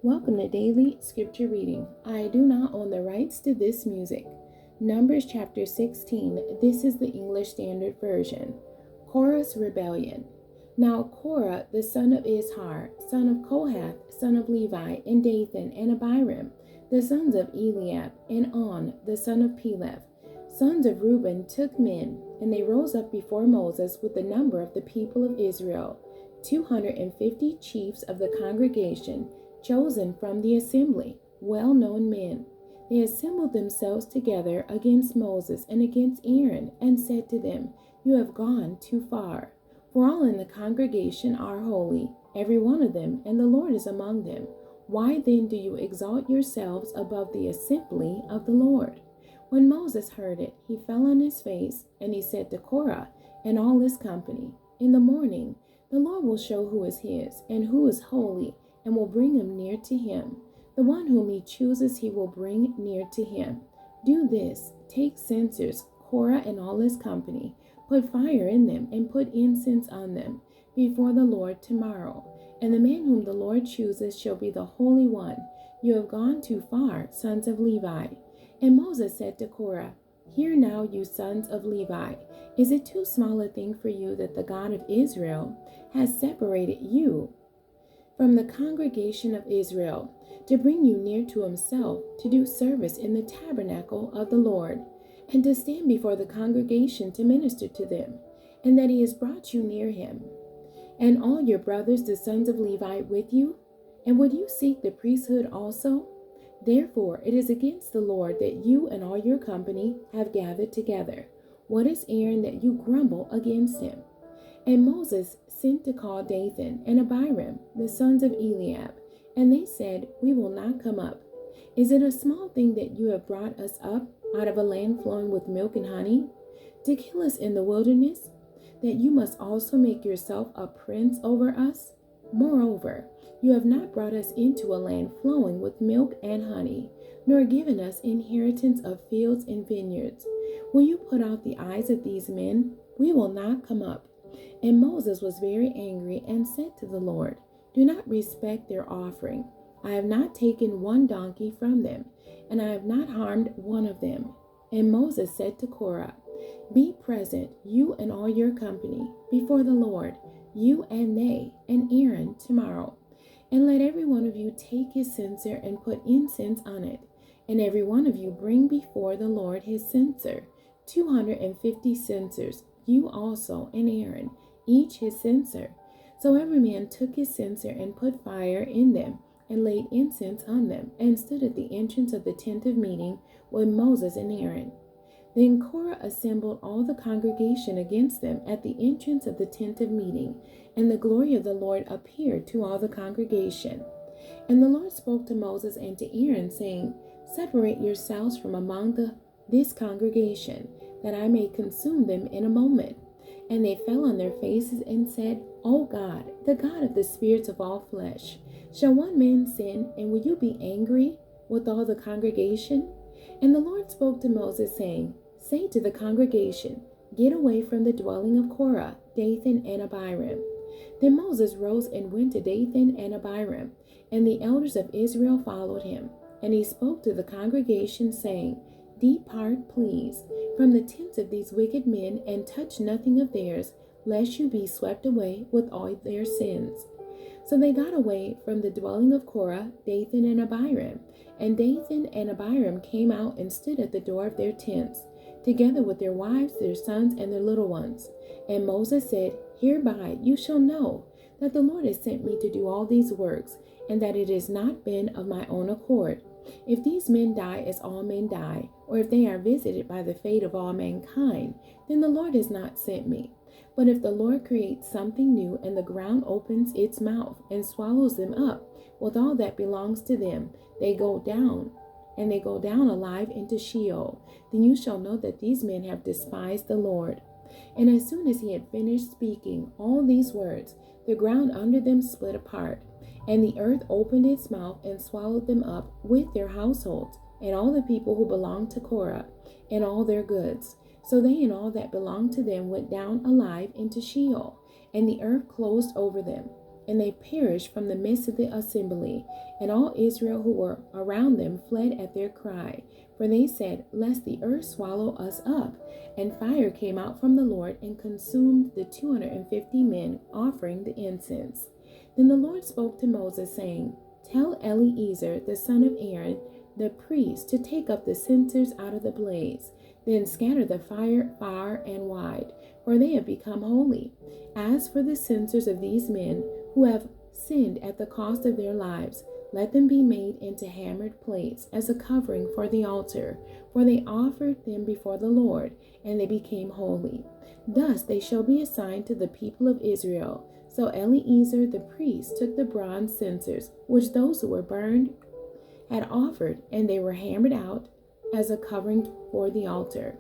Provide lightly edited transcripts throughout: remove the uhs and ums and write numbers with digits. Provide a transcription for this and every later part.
Welcome to Daily Scripture Reading. I do not own the rights to this music. Numbers chapter 16. This is the English Standard Version. Korah's Rebellion. Now Korah, the son of Izhar, son of Kohath, son of Levi, and Dathan, and Abiram, the sons of Eliab, and On, the son of Peleth, sons of Reuben, took men, and they rose up before Moses with the number of the people of Israel, 250 chiefs of the congregation, chosen from the assembly, well-known men. They assembled themselves together against Moses and against Aaron, and said to them, "You have gone too far. For all in the congregation are holy, every one of them, and the Lord is among them. Why then do you exalt yourselves above the assembly of the Lord?" When Moses heard it, he fell on his face, and he said to Korah and all his company, "In the morning the Lord will show who is his, and who is holy, and will bring him near to him. The one whom he chooses he will bring near to him. Do this, take censers, Korah and all his company, put fire in them, and put incense on them before the Lord tomorrow. And the man whom the Lord chooses shall be the Holy One. You have gone too far, sons of Levi." And Moses said to Korah, "Hear now, you sons of Levi, is it too small a thing for you that the God of Israel has separated you from the congregation of Israel, to bring you near to himself, to do service in the tabernacle of the Lord, and to stand before the congregation to minister to them, and that he has brought you near him, and all your brothers the sons of Levi with you? And would you seek the priesthood also? Therefore it is against the Lord that you and all your company have gathered together. What is Aaron that you grumble against him?" And Moses sent to call Dathan and Abiram, the sons of Eliab, and they said, "We will not come up. Is it a small thing that you have brought us up out of a land flowing with milk and honey, to kill us in the wilderness, that you must also make yourself a prince over us? Moreover, you have not brought us into a land flowing with milk and honey, nor given us inheritance of fields and vineyards. Will you put out the eyes of these men? We will not come up." And Moses was very angry and said to the Lord, "Do not respect their offering. I have not taken one donkey from them, and I have not harmed one of them." And Moses said to Korah, "Be present, you and all your company, before the Lord, you and they, and Aaron tomorrow. And let every one of you take his censer and put incense on it, and every one of you bring before the Lord his censer, 250 censers, you also and Aaron, each his censer." So every man took his censer and put fire in them, and laid incense on them, and stood at the entrance of the tent of meeting with Moses and Aaron. Then Korah assembled all the congregation against them at the entrance of the tent of meeting, and the glory of the Lord appeared to all the congregation. And the Lord spoke to Moses and to Aaron, saying, "Separate yourselves from among this congregation, that I may consume them in a moment." And they fell on their faces and said, "O God, the God of the spirits of all flesh, shall one man sin, and will you be angry with all the congregation?" And the Lord spoke to Moses, saying, "Say to the congregation, get away from the dwelling of Korah, Dathan, and Abiram." Then Moses rose and went to Dathan and Abiram, and the elders of Israel followed him. And he spoke to the congregation, saying, "Depart, please, from the tents of these wicked men, and touch nothing of theirs, lest you be swept away with all their sins." So they got away from the dwelling of Korah, Dathan, and Abiram. And Dathan and Abiram came out and stood at the door of their tents, together with their wives, their sons, and their little ones. And Moses said, "Hereby you shall know that the Lord has sent me to do all these works, and that it has not been of my own accord. If these men die as all men die, or if they are visited by the fate of all mankind, then the Lord has not sent me. But if the Lord creates something new, and the ground opens its mouth and swallows them up with all that belongs to them, they go down alive into Sheol, then you shall know that these men have despised the Lord." And as soon as he had finished speaking all these words, the ground under them split apart, and the earth opened its mouth and swallowed them up with their households, and all the people who belonged to Korah, and all their goods. So they and all that belonged to them went down alive into Sheol, and the earth closed over them. and they perished from the midst of the assembly. And all Israel who were around them fled at their cry. For they said, Lest the earth swallow us up. And fire came out from the Lord and consumed the 250 men offering the incense. Then the Lord spoke to Moses, saying, Tell Eleazar, the son of Aaron, the priest, to take up the censers out of the blaze. Then scatter the fire far and wide, for they have become holy. As for the censers of these men who have sinned at the cost of their lives, let them be made into hammered plates as a covering for the altar, for they offered them before the Lord, and they became holy. Thus they shall be assigned to the people of Israel. So Eleazar the priest took the bronze censers, which those who were burned had offered, and they were hammered out as a covering for the altar,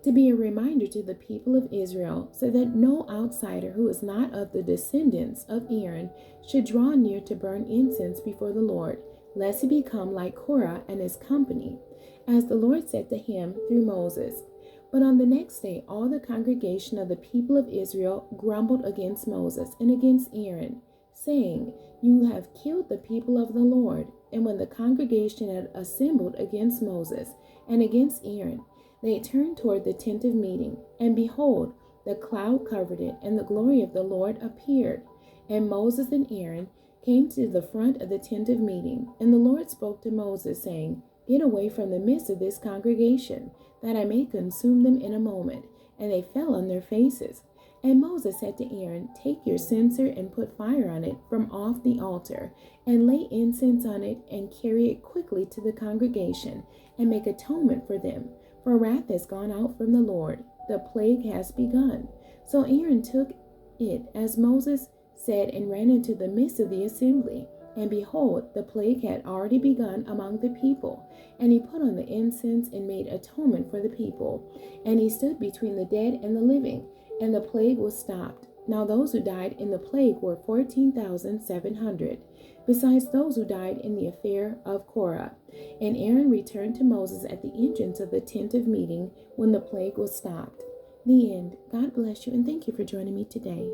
to be a reminder to the people of Israel, so that no outsider who is not of the descendants of Aaron should draw near to burn incense before the Lord, lest he become like Korah and his company, as the Lord said to him through Moses. But on the next day, all the congregation of the people of Israel grumbled against Moses and against Aaron, saying, You have killed the people of the Lord. And when the congregation had assembled against Moses and against Aaron, they turned toward the tent of meeting, and behold, the cloud covered it, and the glory of the Lord appeared. And Moses and Aaron came to the front of the tent of meeting, and the Lord spoke to Moses, saying, Get away from the midst of this congregation, that I may consume them in a moment. And they fell on their faces. And Moses said to Aaron, Take your censer and put fire on it from off the altar, and lay incense on it, and carry it quickly to the congregation, and make atonement for them. For wrath has gone out from the Lord, the plague has begun. So Aaron took it as Moses said, and ran into the midst of the assembly. And behold, the plague had already begun among the people. And he put on the incense and made atonement for the people. And he stood between the dead and the living, and the plague was stopped. Now those who died in the plague were 14,700, besides those who died in the affair of Korah. And Aaron returned to Moses at the entrance of the tent of meeting when the plague was stopped. The end. God bless you, and thank you for joining me today.